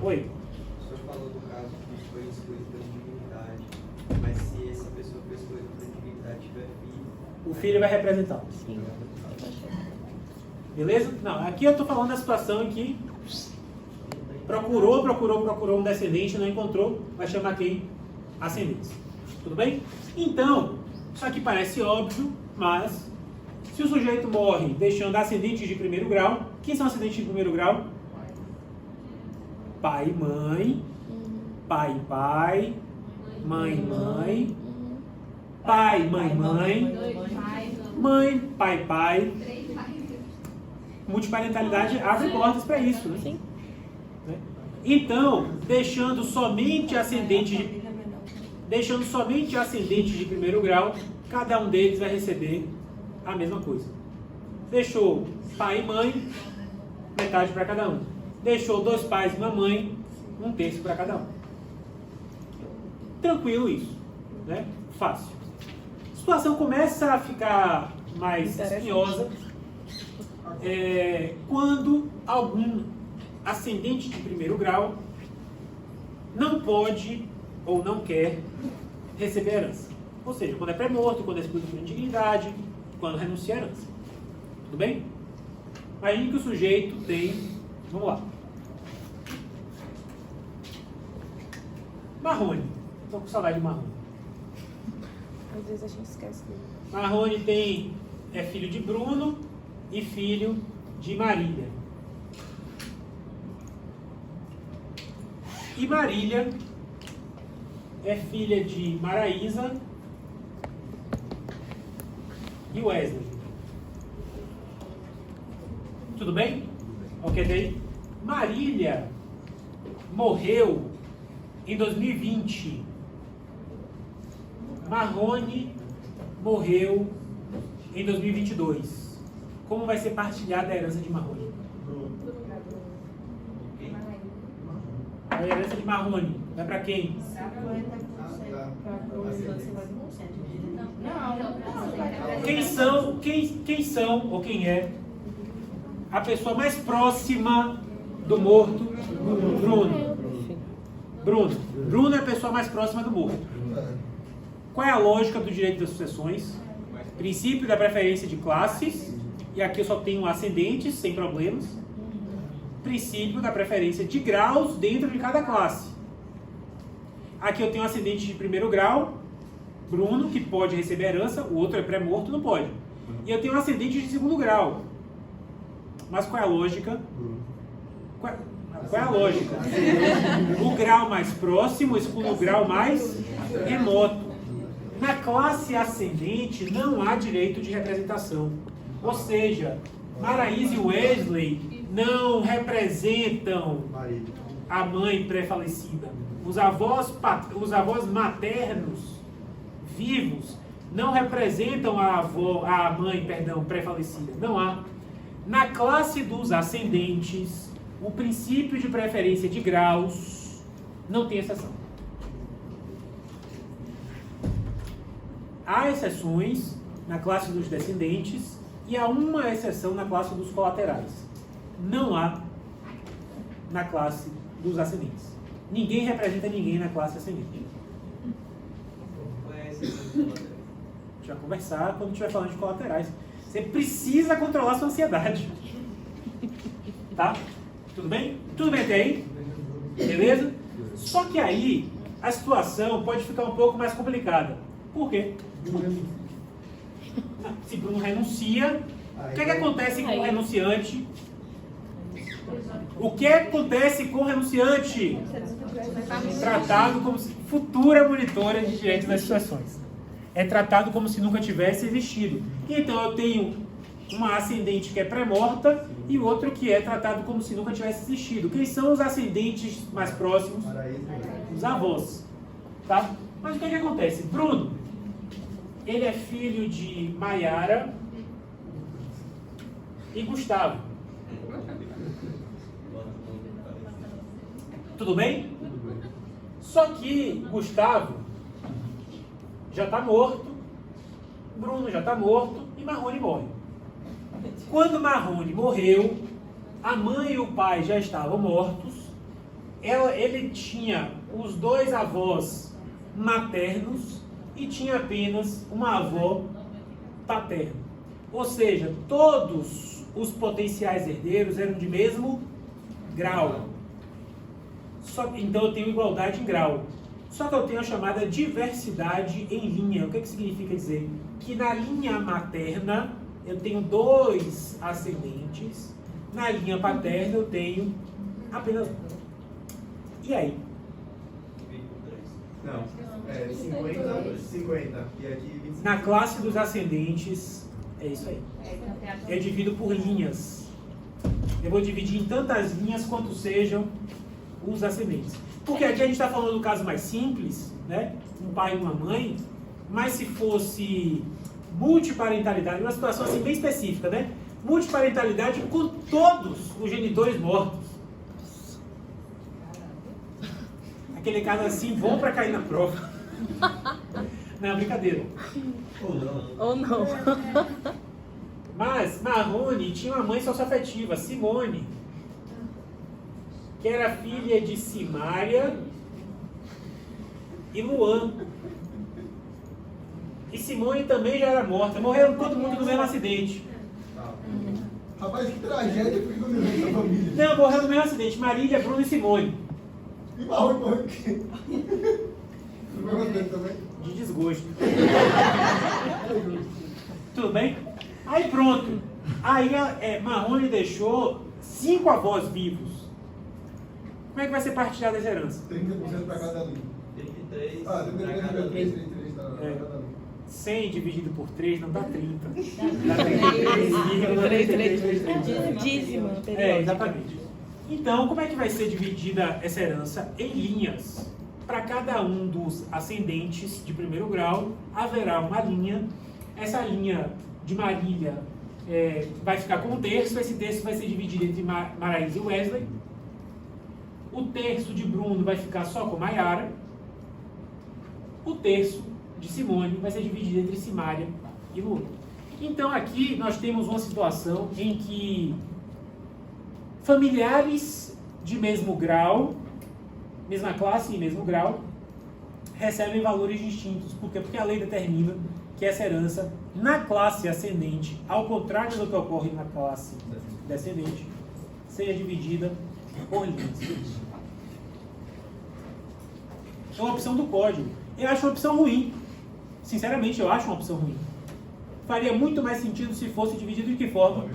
Oi? O senhor falou do caso que foi excluído pela indignidade, mas se essa pessoa foi excluída pela indignidade tiver filho, O filho vai representá-lo. Sim. Beleza? Não, aqui eu estou falando da situação em que procurou um descendente, não encontrou, vai chamar quem? Ascendentes. Tudo bem? Então, isso aqui parece óbvio, mas se o sujeito morre deixando ascendentes de primeiro grau, quem são ascendentes de primeiro grau? Pai e mãe, pai e pai, mãe e mãe, pai, mãe, mãe, Dois pais, mãe, pai, pai. 3 pais. Multiparentalidade abre portas para isso, né? Sim. Né? Então, deixando somente ascendentes de primeiro grau, cada um deles vai receber a mesma coisa. Deixou pai e mãe, metade para cada um. Deixou 2 pais e uma mãe, 1/3 para cada um. Tranquilo isso, né? Fácil. A situação começa a ficar mais espinhosa quando algum ascendente de primeiro grau não pode ou não quer receber herança. Ou seja, quando é pré-morto, quando é excluído por indignidade, quando renuncia à herança. Tudo bem? Imagine que o sujeito tem... Vamos lá. Marrone. Estou com saudade de Marrone. Às vezes a gente esquece dele. Marrone é filho de Bruno e filho de Marília. E Marília é filha de Maraísa e Wesley. Tudo bem? Ok, daí? Marília morreu em 2020. Marrone morreu em 2022. Como vai ser partilhada a herança de Marrone? A herança de Marrone vai para quem? 50%. Para Bruno, 50%. Não. Quem são ou quem é a pessoa mais próxima do morto? Bruno é a pessoa mais próxima do morto. Qual é a lógica do direito das sucessões? Princípio da preferência de classes, e aqui eu só tenho ascendentes, sem problemas. Princípio da preferência de graus dentro de cada classe. Aqui eu tenho ascendente de primeiro grau, Bruno, que pode receber herança, o outro é pré-morto, não pode. E eu tenho ascendente de segundo grau. Mas qual é a lógica? Qual é a lógica? O grau mais próximo exclui o grau mais remoto. Na classe ascendente não há direito de representação. Ou seja, Maraísa e Wesley não representam a mãe pré-falecida. Os avós maternos vivos não representam a mãe pré-falecida. Não há. Na classe dos ascendentes, o princípio de preferência de graus não tem exceção. Há exceções na classe dos descendentes e há uma exceção na classe dos colaterais. Não há na classe dos ascendentes. Ninguém representa ninguém na classe ascendente. A gente vai conversar quando estiver falando de colaterais. Você precisa controlar sua ansiedade. Tá? Tudo bem? Tudo bem até aí? Beleza? Só que aí a situação pode ficar um pouco mais complicada. Por quê? Se Bruno renuncia, o que acontece com o renunciante? O que acontece com o renunciante? Tratado como se futura monitora de direitos das situações. É tratado como se nunca tivesse existido. Então eu tenho uma ascendente que é pré-morta e outro que é tratado como se nunca tivesse existido. Quem são os ascendentes mais próximos? Os avós. Tá? Mas o que acontece? Bruno, ele é filho de Maiara e Gustavo. Tudo bem? Só que Gustavo já está morto, Bruno já está morto e Marrone morre. Quando Marrone morreu, a mãe e o pai já estavam mortos, ele tinha os dois avós maternos e tinha apenas uma avó paterna. Ou seja, todos os potenciais herdeiros eram de mesmo grau. Então eu tenho igualdade em grau. Só que eu tenho a chamada diversidade em linha. O que significa dizer? Que na linha materna eu tenho 2 ascendentes, na linha paterna eu tenho apenas 1. E aí? Não, 50. E aqui 25. Na classe dos ascendentes, é isso aí. Eu divido por linhas. Eu vou dividir em tantas linhas quanto sejam os ascendentes. Porque aqui a gente está falando do caso mais simples, né? Um pai e uma mãe, mas se fosse multiparentalidade, uma situação assim bem específica, né? Multiparentalidade com todos os genitores mortos. Aquele caso assim, bom para cair na prova. Não, brincadeira. Ou não. Mas Marrone tinha uma mãe socioafetiva, Simone, que era filha de Simária e Luan. E Simone também já era morta. Morreram todo mundo no mesmo acidente. Rapaz, que tragédia, porque eu me lembro da família. Não, morreram no mesmo acidente. Marília, Bruno e Simone. E Marrone morreu o quê? No mesmo tempo também? De desgosto. Tudo bem? Aí pronto. Aí Marrone deixou 5 avós vivos. Como é que vai ser partilhada essa herança? 30% para cada um. 33 Ah, para 33 cada um. 33 para cada um. 100 dividido por 3 não dá 30. Dá 33. Dízima. Exatamente. Então, como é que vai ser dividida essa herança? Em linhas. Para cada um dos ascendentes de primeiro grau, haverá uma linha. Essa linha de Marília vai ficar com um terço. Esse terço vai ser dividido entre Maraísa e Wesley. O terço de Bruno vai ficar só com Maiara. O terço de Simone vai ser dividido entre Simária e Luan. Então aqui nós temos uma situação em que familiares de mesmo grau, mesma classe e mesmo grau, recebem valores distintos. Por quê? Porque a lei determina que essa herança na classe ascendente, ao contrário do que ocorre na classe descendente, seja dividida por linhas. É uma opção do código. Eu acho uma opção ruim. Sinceramente, eu acho uma opção ruim. Faria muito mais sentido se fosse dividido de que forma?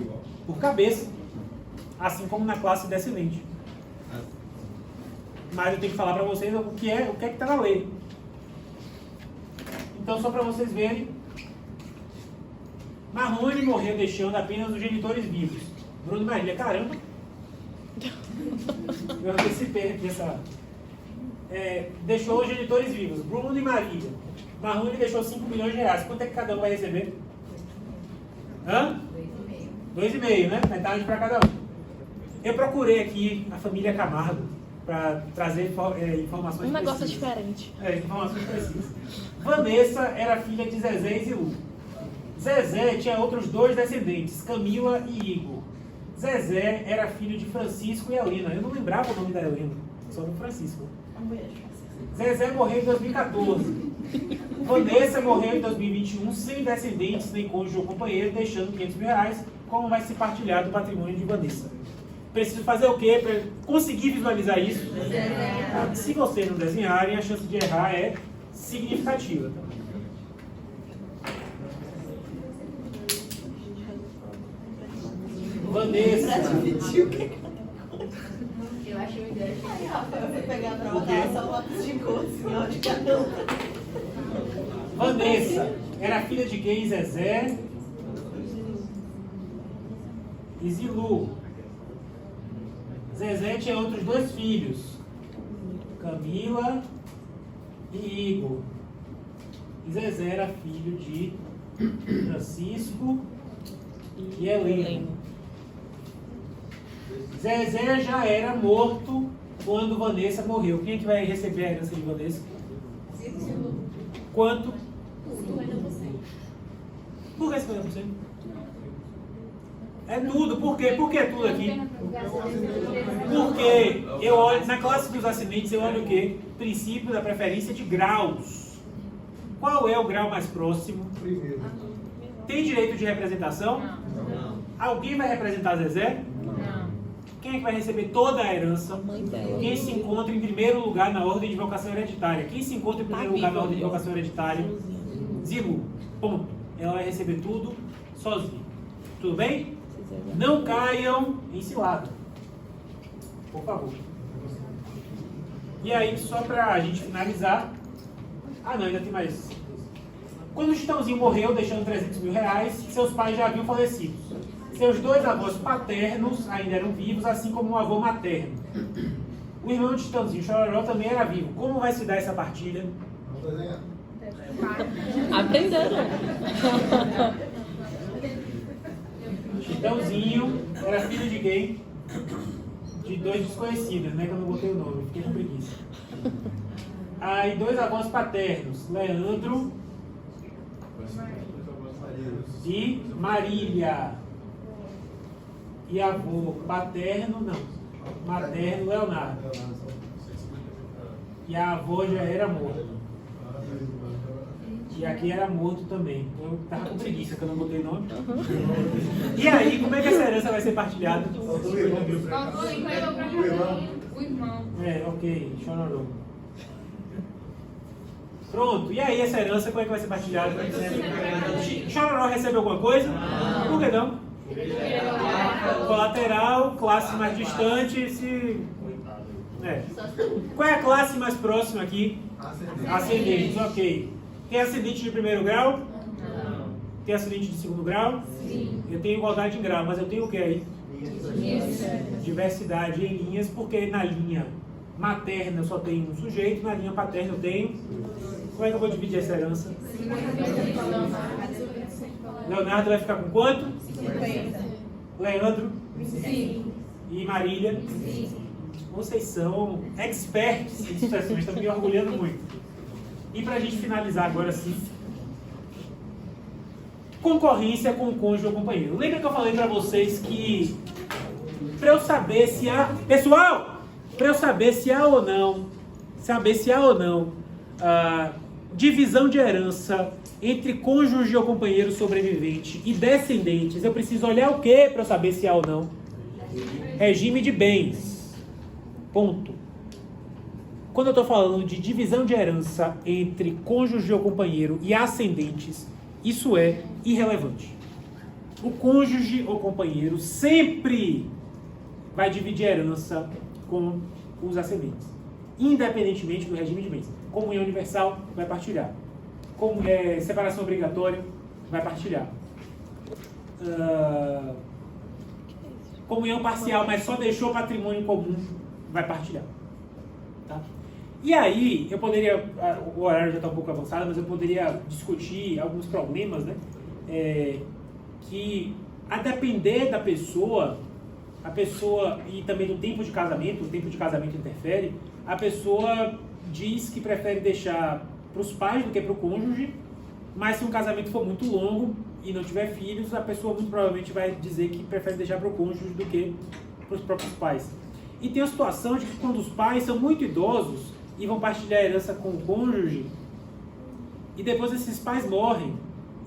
Por cabeça. Assim como na classe descendente. Mas eu tenho que falar para vocês o que é que está na lei. Então, só para vocês verem, Marrone morreu deixando apenas os genitores vivos. Bruno e Marília, caramba. Eu antecipei aqui essa... deixou os genitores vivos, Bruno e Marília. Marrone deixou 5 milhões de reais. Quanto é que cada um vai receber? Hã? 2,5, né? Metade para cada um. Eu procurei aqui a família Camargo para trazer informações Um negócio precisas. diferente. Informações precisas. Vanessa era filha de Zezé e Zilu. Zezé tinha outros 2 descendentes, Camila e Igor. Zezé era filho de Francisco e Helena. Eu não lembrava o nome da Helena, só do Francisco. Zezé morreu em 2014. Vanessa morreu em 2021 sem descendentes nem cônjuge ou companheiro, deixando R$500 mil. Como vai se partilhar do patrimônio de Vanessa? Preciso fazer o quê para conseguir visualizar isso? Desenhar. Se vocês não desenharem, a chance de errar é significativa. Vanessa. Eu achei uma ideia. Eu fui pegar pra botar só lápis de cor, assim, ó, de cada um. Vanessa era filha de quem? Zezé e Zilu. Zezé tinha outros 2 filhos, Camila e Igor. E Zezé era filho de Francisco e Helena. Zezé já era morto quando Vanessa morreu. Quem é que vai receber a herança de Vanessa? Quanto? 50%. Por que 50%? É tudo. Por quê? Por que é tudo aqui? Porque eu olho, na classe dos ascendentes, eu olho o quê? Princípio da preferência de graus. Qual é o grau mais próximo? Primeiro. Tem direito de representação? Não. Alguém vai representar Zezé? Não. Quem é que vai receber toda a herança? Mãe dela. Quem se encontra em primeiro lugar na ordem de vocação hereditária? Quem se encontra em primeiro lugar na ordem de vocação hereditária? Zilu. Ponto. Ela vai receber tudo sozinha. Tudo bem? Não caiam em cilada. Por favor. E aí, só pra gente finalizar. Ah, não, ainda tem mais. Quando o Chitãozinho morreu, deixando R$300 mil, seus pais já haviam falecido. Seus 2 avós paternos ainda eram vivos, assim como o avô materno. O irmão de Chitãozinho, Chororó, também era vivo. Como vai se dar essa partilha? Vamos desenhar. Aprenderam. Chitãozinho era filho de quem? De 2 desconhecidos, né? Que eu não botei o nome, fiquei com preguiça. Aí 2 avós paternos, Leandro e Marília. E avô paterno, não. Materno, Leonardo. E a avó já era morta. E aqui era morto também. Eu tava com preguiça que eu não botei nome. E aí, como é que essa herança vai ser partilhada? Faltou o irmão. Faltou o irmão. Ok, Chororó. Pronto, e aí essa herança, como é que vai ser partilhada? Chororó recebe alguma coisa? Por que não? Colateral, classe mais distante, Qual é a classe mais próxima aqui? Ascendentes, ok. Tem ascendente de primeiro grau? Não. Tem ascendente de segundo grau? Sim. Eu tenho igualdade em grau, mas eu tenho o que aí? Isso. Diversidade em linhas, porque na linha materna eu só tenho um sujeito, na linha paterna eu tenho... Como é que eu vou dividir essa herança? Leonardo vai ficar com quanto? 50. Leandro? Sim. E Marília? Sim. Vocês são experts em sucessões, estão me orgulhando muito. E para a gente finalizar agora sim, concorrência com o cônjuge ou companheiro. Lembra que eu falei para vocês que para eu saber se há... Pessoal! Para eu saber se há ou não, divisão de herança entre cônjuge ou companheiro sobrevivente e descendentes, eu preciso olhar o que para eu saber se há ou não? Regime de bens. Ponto. Quando eu estou falando de divisão de herança entre cônjuge ou companheiro e ascendentes, isso é irrelevante. O cônjuge ou companheiro sempre vai dividir a herança com os ascendentes, independentemente do regime de bens. Comunhão universal, vai partilhar. Separação obrigatória, vai partilhar. Comunhão parcial, mas só deixou patrimônio comum, vai partilhar. Tá? E aí, eu poderia, o horário já está um pouco avançado, mas eu poderia discutir alguns problemas, né? Que, a depender da pessoa, a pessoa, e também do tempo de casamento, o tempo de casamento interfere, a pessoa diz que prefere deixar para os pais do que para o cônjuge, mas se um casamento for muito longo e não tiver filhos, a pessoa muito provavelmente vai dizer que prefere deixar para o cônjuge do que para os próprios pais. E tem a situação de que quando os pais são muito idosos e vão partilhar a herança com o cônjuge, e depois esses pais morrem,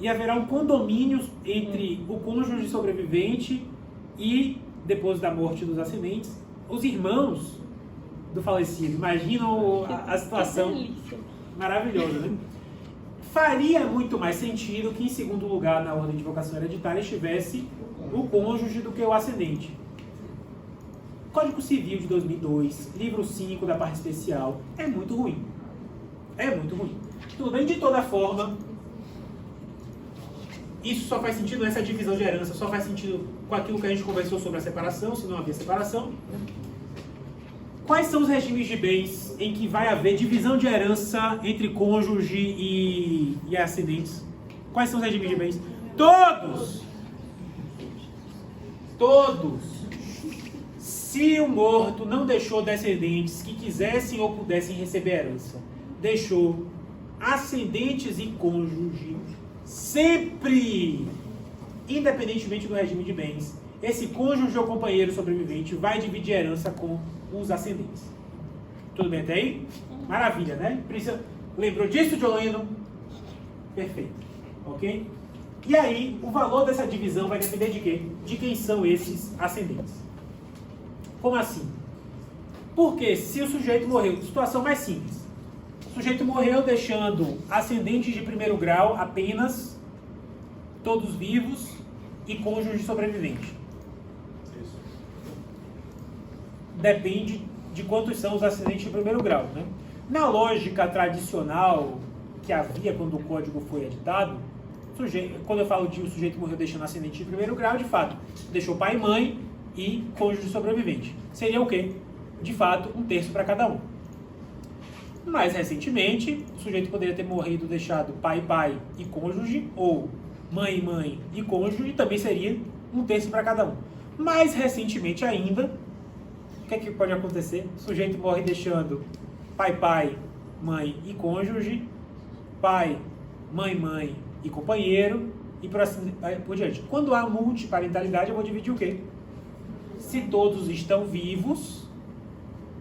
e haverá um condomínio entre o cônjuge sobrevivente e, depois da morte dos ascendentes, os irmãos do falecido. Imaginam a situação maravilhosa, né? Faria muito mais sentido que, em segundo lugar, na ordem de vocação hereditária, estivesse o cônjuge do que o ascendente. Código Civil de 2002, livro 5 da parte especial, é muito ruim. É muito ruim. Tudo bem, de toda forma, isso só faz sentido, essa divisão de herança só faz sentido com aquilo que a gente conversou sobre a separação, se não havia separação. Quais são os regimes de bens em que vai haver divisão de herança entre cônjuge e ascendentes? Quais são os regimes de bens? Todos! Todos! Se o morto não deixou descendentes que quisessem ou pudessem receber herança, deixou ascendentes e cônjuge, sempre, independentemente do regime de bens, esse cônjuge ou companheiro sobrevivente vai dividir a herança com os ascendentes. Tudo bem até aí? Maravilha, né? Lembrou disso, Joleno? Perfeito. Ok? E aí, o valor dessa divisão vai depender de quê? De quem são esses ascendentes. Como assim? Porque se o sujeito morreu, situação mais simples. O sujeito morreu deixando ascendentes de primeiro grau apenas, todos vivos, e cônjuge sobrevivente. Depende de quantos são os ascendentes de primeiro grau, né? Na lógica tradicional que havia quando o código foi editado, quando eu falo de o sujeito morreu deixando ascendente de primeiro grau, de fato, deixou pai e mãe e cônjuge sobrevivente. Seria o quê? De fato, 1/3 para cada um. Mais recentemente, o sujeito poderia ter morrido deixado pai e cônjuge, ou mãe e cônjuge, também seria 1/3 para cada um. Mais recentemente ainda, o que é que pode acontecer? O sujeito morre deixando pai, mãe e cônjuge, pai, mãe e companheiro, e por diante. Quando há multiparentalidade, eu vou dividir o quê? Se todos estão vivos,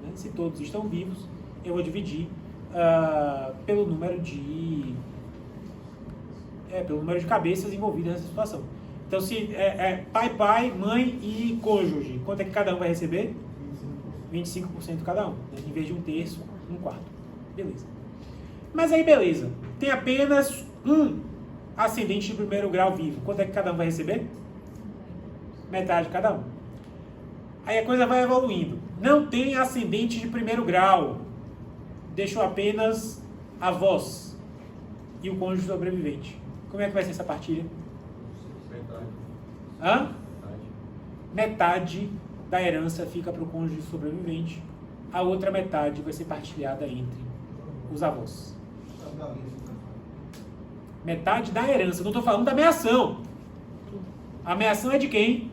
né? Se todos estão vivos, eu vou dividir pelo número de cabeças envolvidas nessa situação. Então, se pai, mãe e cônjuge, quanto é que cada um vai receber? 25% cada um, né? Em vez de 1/3, 1/4. Beleza. Mas aí, beleza. Tem apenas um ascendente de primeiro grau vivo. Quanto é que cada um vai receber? Metade cada um. Aí a coisa vai evoluindo. Não tem ascendente de primeiro grau. Deixou apenas avós e o cônjuge sobrevivente. Como é que vai ser essa partilha? Metade. Metade da herança fica para o cônjuge sobrevivente. A outra metade vai ser partilhada entre os avós. Metade da herança. Não estou falando da meação. A meação é de quem?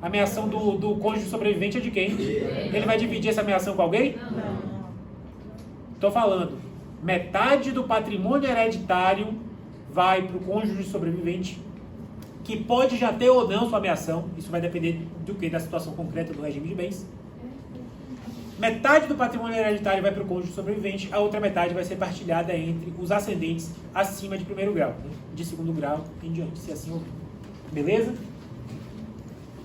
A meação do cônjuge sobrevivente é de quem? Ele vai dividir essa meação com alguém? Não. Estou falando, metade do patrimônio hereditário vai para o cônjuge sobrevivente, que pode já ter ou não sua meação. Isso vai depender do que? Da situação concreta do regime de bens. Metade do patrimônio hereditário vai para o cônjuge sobrevivente, a outra metade vai ser partilhada entre os ascendentes acima de primeiro grau, né? De segundo grau em diante, se assim houver. Beleza?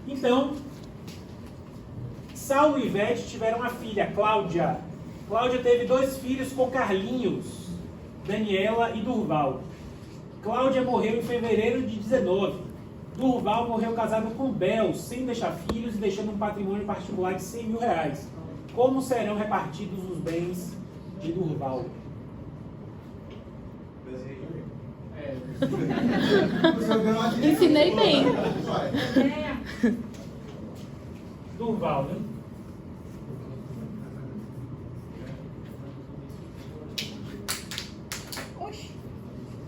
Então, Saulo e Ivete tiveram uma filha, Cláudia. Cláudia teve 2 filhos com Carlinhos, Daniela e Durval. Cláudia morreu em fevereiro de 19. Durval morreu casado com Bel, sem deixar filhos e deixando um patrimônio particular de R$100 mil. Como serão repartidos os bens de Durval? Ensinei bem. Durval, né?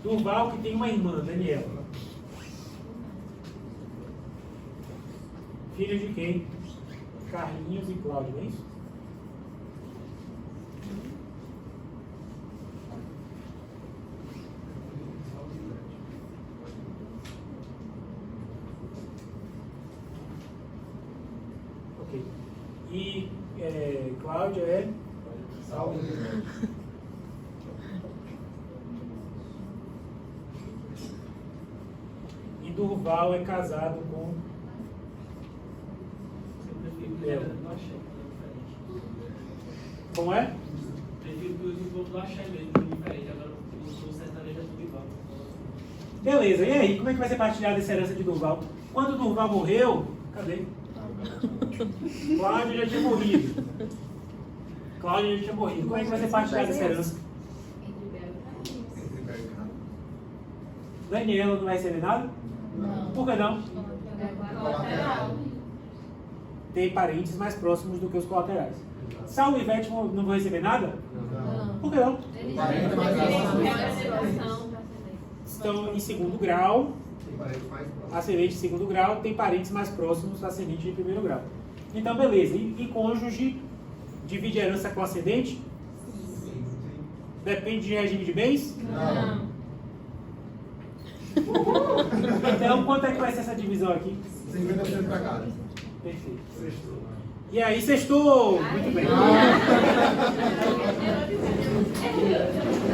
Durval, que tem uma irmã, Daniela. Filho de quem? Carlinhos e Cláudio, não é isso? Ok. E Cláudia é? Salve. E Durval é casado com... Não achei, Como é? prefiro que use o povo do Axé mesmo, que é diferente. Agora o sertanejo é tudo igual. Beleza, e aí? Como é que vai ser partilhada essa herança de Durval? Quando Durval morreu... Cadê? Cláudio já tinha morrido. Cláudio já tinha morrido. Como é que vai ser partilhada essa herança? Entre Bel e Carlinhos. Daniela não vai receber nada? Não. Por que não? Colateral. Tem parentes mais próximos do que os colaterais. Saulo e Ivete não vão receber nada? Não. Por que não? Eles Parente mais têm próximo. representação pra ascendente. Estão em segundo grau, Tem parede mais próximo. ascendente de segundo grau, tem parentes mais próximos, ascendente de primeiro grau. Então, beleza. E cônjuge divide a herança com ascendente? Sim. Depende de regime de bens? Não. Então, quanto é que vai ser essa divisão aqui? 50% pra cada. Perfeito. E aí, sextou! Muito bem. É